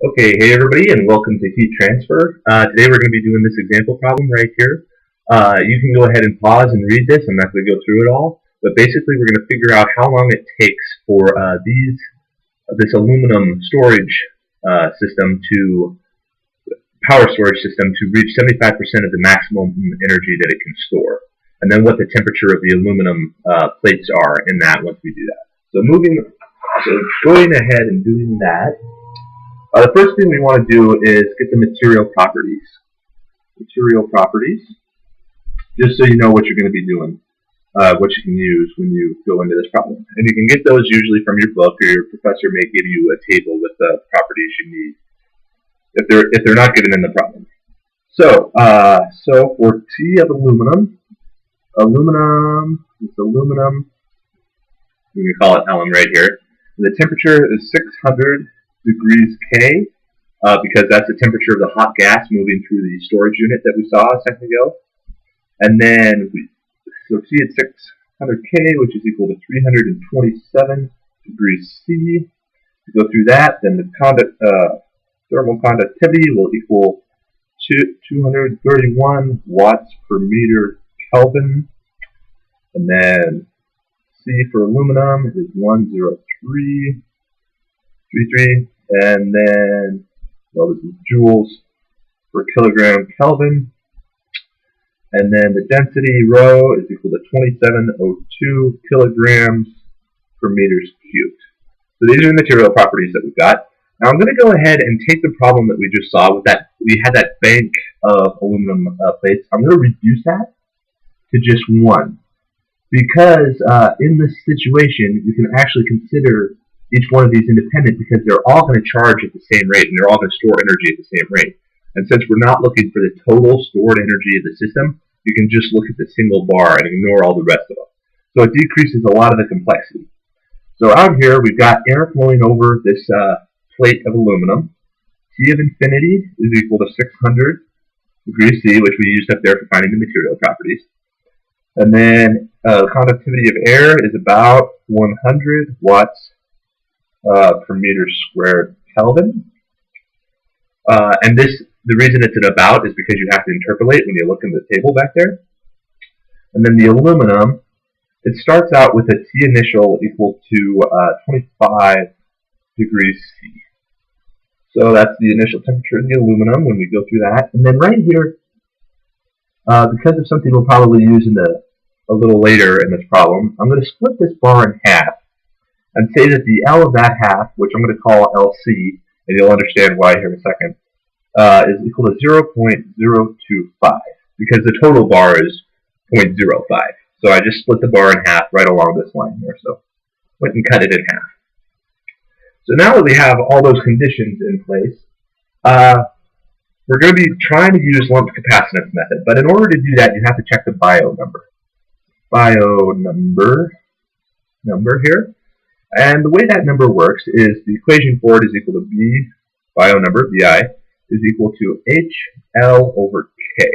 Okay, hey everybody, and welcome to heat transfer. Today we're going to be doing this example problem right here. You can go ahead and pause and read this. I'm not going to go through it all, but basically we're going to figure out how long it takes for this aluminum storage system to power storage system to reach 75% of the maximum energy that it can store, and then what the temperature of the aluminum plates are in that once we do that. So going ahead and doing that. The first thing we want to do is get the material properties. Material properties, just so you know what you're going to be doing, what you can use when you go into this problem. And you can get those usually from your book, or your professor may give you a table with the properties you need if they're not given in the problem. So for T of aluminum, we can call it Lm right here. The temperature is 600 degrees K, because that's the temperature of the hot gas moving through the storage unit that we saw a second ago. And then, so T at 600 K, which is equal to 327 degrees C. To go through that, then the thermal conductivity will equal 231 watts per meter Kelvin. And then C for aluminum is 103. And then, well, this is joules per kilogram Kelvin. And then the density rho is equal to 2702 kilograms per meters cubed. So these are the material properties that we've got. Now I'm going to go ahead and take the problem that we just saw with that. We had that bank of aluminum plates. I'm going to reduce that to just one, because in this situation you can actually consider each one of these independent, because they're all going to charge at the same rate, and they're all going to store energy at the same rate. And since we're not looking for the total stored energy of the system, you can just look at the single bar and ignore all the rest of them. So it decreases a lot of the complexity. So out here we've got air flowing over this plate of aluminum. T of infinity is equal to 600 degrees C, which we used up there for finding the material properties. And then conductivity of air is about 100 watts per meter squared Kelvin. And the reason it's an about is because you have to interpolate when you look in the table back there. And then the aluminum, it starts out with a T initial equal to 25 degrees C. So that's the initial temperature of the aluminum when we go through that. And then right here, because of something we'll probably use a little later in this problem, I'm going to split this bar in half and say that the L of that half, which I'm going to call LC, and you'll understand why here in a second, is equal to 0.025, because the total bar is 0.05. So I just split the bar in half right along this line here. So went and cut it in half. So now that we have all those conditions in place, we're going to be trying to use lumped capacitance method. But in order to do that, you have to check the bio number. Bio number here. And the way that number works is the equation for it is equal to B, bio number, Bi, is equal to HL over K.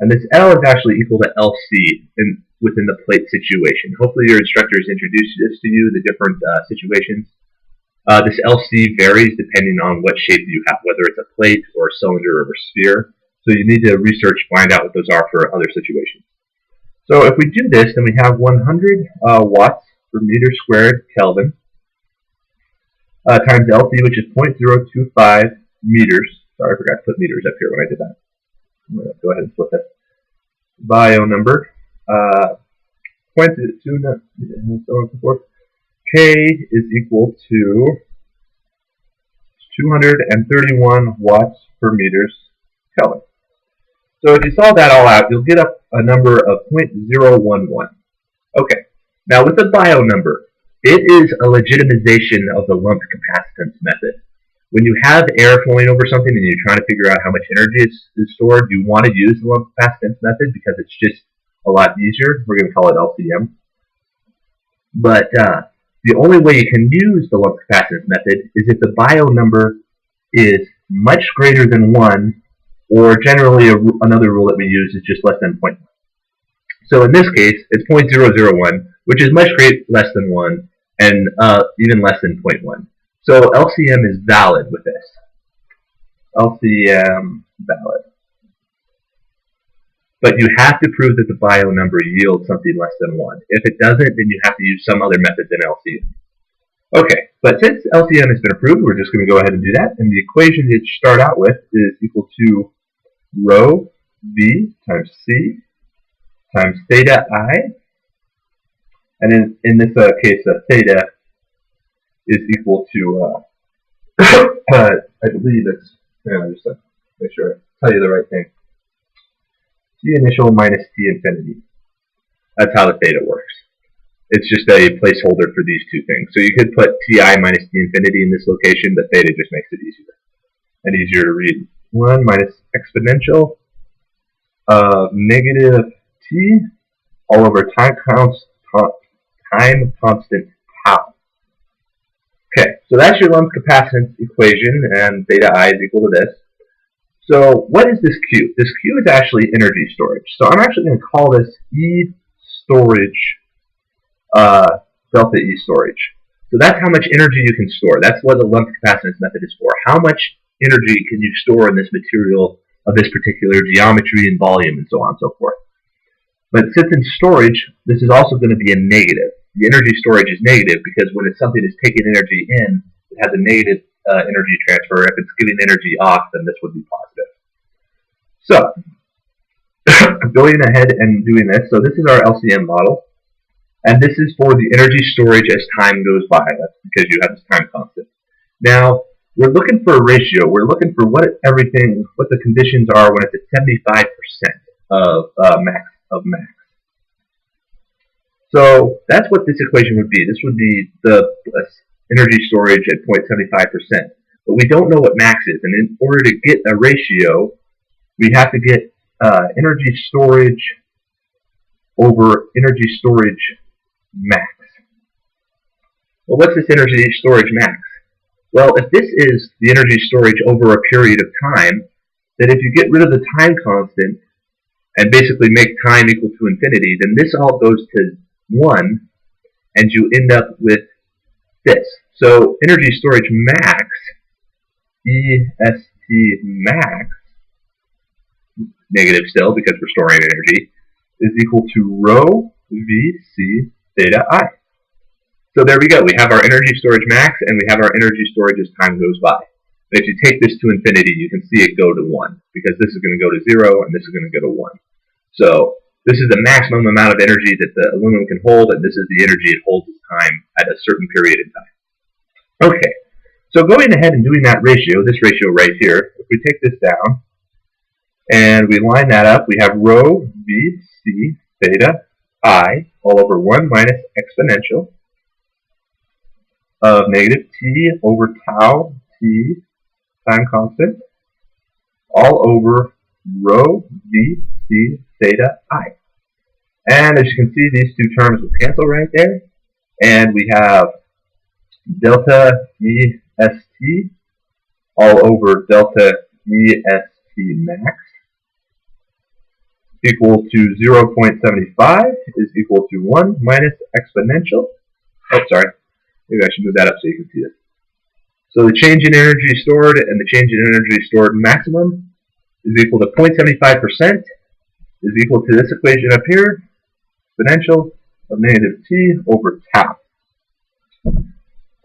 And this L is actually equal to LC within the plate situation. Hopefully your instructors introduced this to you, the different situations. This LC varies depending on what shape you have, whether it's a plate or a cylinder or a sphere. So you need to research, find out what those are for other situations. So if we do this, then we have 100 watts per meter squared Kelvin times LC, which is 0.025 meters. Sorry, I forgot to put meters up here when I did that. I'm going to go ahead and flip it. Bio number, 0.2, and so on and so forth. K is equal to 231 watts per meters Kelvin. So if you solve that all out, you'll get up a number of 0.011. Okay. Now with the bio number, it is a legitimization of the lumped capacitance method. When you have air flowing over something and you're trying to figure out how much energy is stored, you want to use the lumped capacitance method because it's just a lot easier. We're going to call it LCM. But the only way you can use the lumped capacitance method is if the bio number is much greater than 1, or generally another rule that we use is just less than 0.1. So in this case, it's 0.001, which is much less than 1, and even less than 0.1. So LCM is valid with this. LCM valid. But you have to prove that the bio number yields something less than 1. If it doesn't, then you have to use some other method than LCM. Okay, but since LCM has been approved, we're just going to go ahead and do that. And the equation that you start out with is equal to rho v times c times theta I. And in this case, theta is equal to, I believe it's, just to make sure I tell you the right thing, T initial minus T infinity. That's how the theta works. It's just a placeholder for these two things. So you could put Ti minus T infinity in this location, but theta just makes it easier and easier to read. 1 minus exponential of negative T all over time constant tau. Okay, so that's your lump capacitance equation, and theta I is equal to this. So what is this Q? This Q is actually energy storage. So I'm actually going to call this E storage, delta E storage. So that's how much energy you can store. That's what the lump capacitance method is for. How much energy can you store in this material of this particular geometry and volume and so on and so forth. But since in storage, this is also going to be a negative. The energy storage is negative because when it's something is taking energy in, it has a negative energy transfer. If it's giving energy off, then this would be positive. So, going ahead and doing this, so this is our LCM model, and this is for the energy storage as time goes by. That's because you have this time constant. Now, we're looking for a ratio. We're looking for what the conditions are when it's at 75% of max. So that's what this equation would be. This would be the energy storage at 0.75%. But we don't know what max is, and in order to get a ratio, we have to get energy storage over energy storage max. Well, what's this energy storage max? Well, if this is the energy storage over a period of time, then if you get rid of the time constant and basically make time equal to infinity, then this all goes to 1, and you end up with this. So energy storage max, EST max, negative still because we're storing energy, is equal to rho VC theta I. So there we go. We have our energy storage max, and we have our energy storage as time goes by. And if you take this to infinity, you can see it go to 1, because this is going to go to 0, and this is going to go to 1. So this is the maximum amount of energy that the aluminum can hold, and this is the energy it holds as time at a certain period in time. Okay, so going ahead and doing that ratio, this ratio right here, if we take this down, and we line that up, we have rho VC theta I all over 1 minus exponential of negative T over tau T time constant all over rho VC theta I. And as you can see, these two terms will cancel right there. And we have delta EST all over delta EST max equal to 0.75 is equal to 1 minus exponential. Oh, sorry. Maybe I should move that up so you can see this. So the change in energy stored and the change in energy stored maximum is equal to 0.75% is equal to this equation up here, exponential of negative T over tau.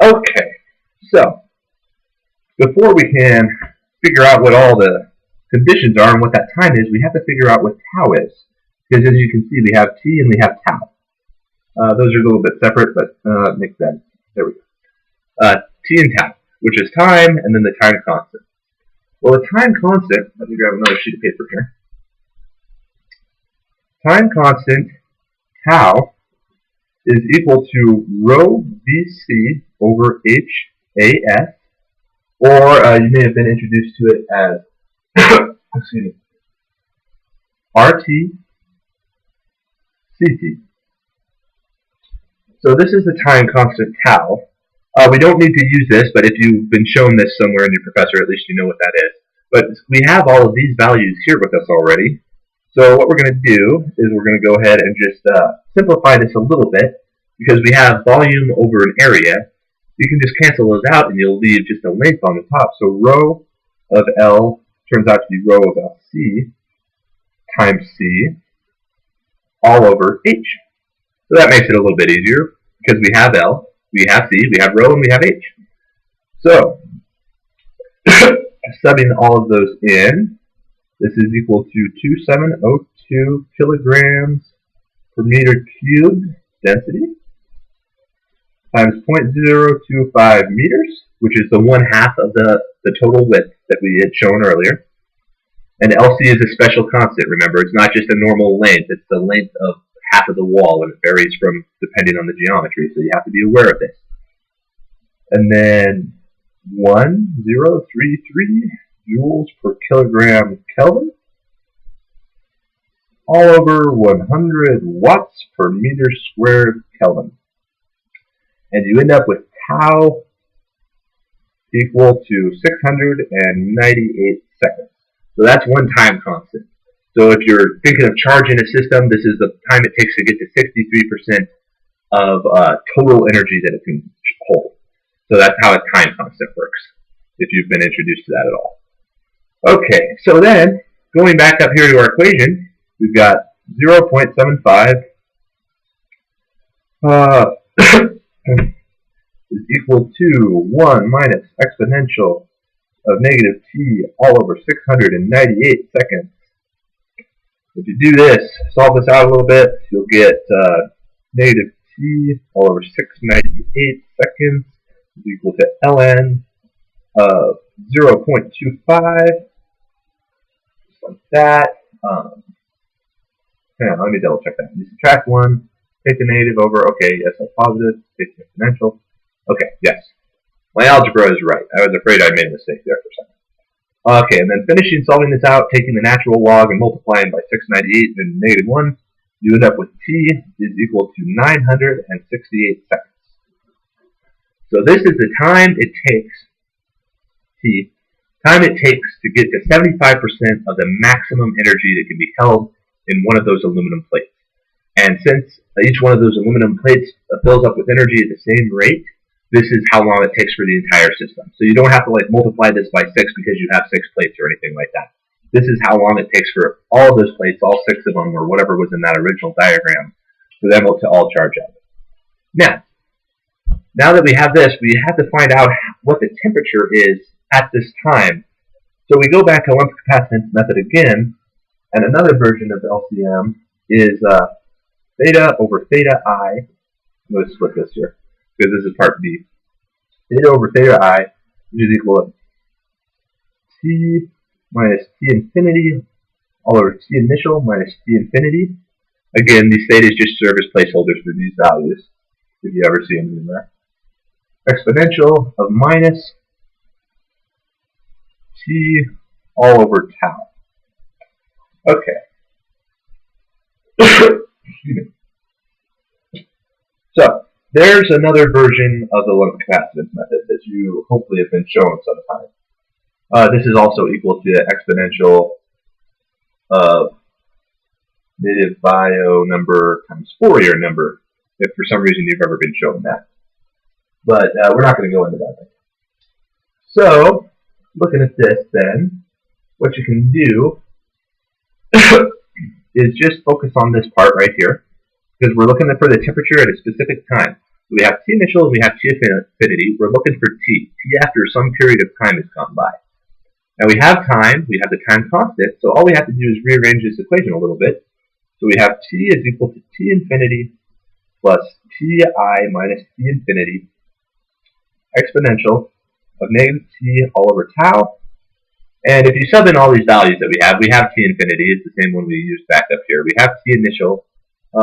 Okay, so before we can figure out what all the conditions are and what that time is, we have to figure out what tau is. Because as you can see, we have T and we have tau. Those are a little bit separate, but makes sense. There we go. T and tau, which is time, and then the time constant. Well, the time constant, let me grab another sheet of paper here. Time constant, tau, is equal to rho VC over HAS, or you may have been introduced to it as excuse me, RT CT. So this is the time constant tau. We don't need to use this, but if you've been shown this somewhere in your professor, at least you know what that is. But we have all of these values here with us already. So what we're going to do is we're going to go ahead and just simplify this a little bit, because we have volume over an area. You can just cancel those out, and you'll leave just a length on the top. So rho of L turns out to be rho of LC times C all over H. So that makes it a little bit easier because we have L, we have C, we have rho, and we have H. So, subbing all of those in, this is equal to 2702 kilograms per meter cubed density times 0.025 meters, which is the 1/2 of the total width that we had shown earlier. And LC is a special constant, remember. It's not just a normal length. It's the length of half of the wall, and it varies from depending on the geometry, so you have to be aware of this. And then 1033 joules per kilogram Kelvin, all over 100 watts per meter squared Kelvin. And you end up with tau equal to 698 seconds. So that's one time constant. So if you're thinking of charging a system, this is the time it takes to get to 63% of total energy that it can hold. So that's how a time constant works, if you've been introduced to that at all. Okay, so then, going back up here to our equation, we've got 0.75 is equal to 1 minus exponential of negative t all over 698 seconds. If you do this, solve this out a little bit, you'll get negative t all over 698 seconds is equal to ln of 0.25, just like that. Hang on, let me double check that. You subtract 1, take the negative over, okay, yes, that's positive, take the exponential. Okay, yes. My algebra is right. I was afraid I made a mistake there for a second. Okay, and then finishing solving this out, taking the natural log and multiplying by 698 and negative 1, you end up with t is equal to 968 seconds. So this is the time it takes, to get to 75% of the maximum energy that can be held in one of those aluminum plates. And since each one of those aluminum plates fills up with energy at the same rate, this is how long it takes for the entire system. So you don't have to multiply this by 6 because you have 6 plates or anything like that. This is how long it takes for all of those plates, all 6 of them, or whatever was in that original diagram, for them to all charge up. Now that we have this, we have to find out what the temperature is at this time. So we go back to Lenz's capacitance method again, and another version of LCM is theta over theta I. I'm going to split this here, because this is part B. Theta over theta I, which is equal to T minus T infinity all over T initial minus T infinity. Again, these thetas just serve as placeholders for these values, if you ever see them in there. Exponential of minus T all over tau. Okay. Excuse me. So, there's another version of the Lenz's capacitance method that you hopefully have been shown sometime. This is also equal to exponential of native bio number times Fourier number, if for some reason you've ever been shown that. But we're not going to go into that. So, looking at this then, what you can do is just focus on this part right here, because we're looking for the temperature at a specific time. We have T initial and we have T infinity. We're looking for T after some period of time has gone by. Now we have time, we have the time constant, so all we have to do is rearrange this equation a little bit. So we have T is equal to T infinity plus Ti minus T infinity exponential of negative T all over tau. And if you sub in all these values that we have T infinity, it's the same one we used back up here. We have T initial,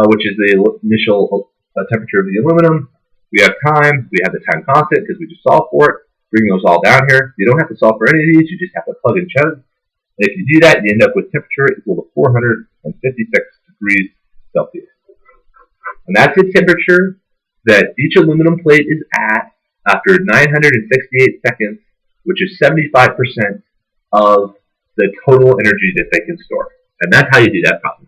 which is the initial temperature of the aluminum. We have time, we have the time constant because we just solved for it. Bring those all down here. You don't have to solve for any of these, you just have to plug and chug. And if you do that, you end up with temperature equal to 456 degrees Celsius. And that's the temperature that each aluminum plate is at after 968 seconds, which is 75% of the total energy that they can store. And that's how you do that problem.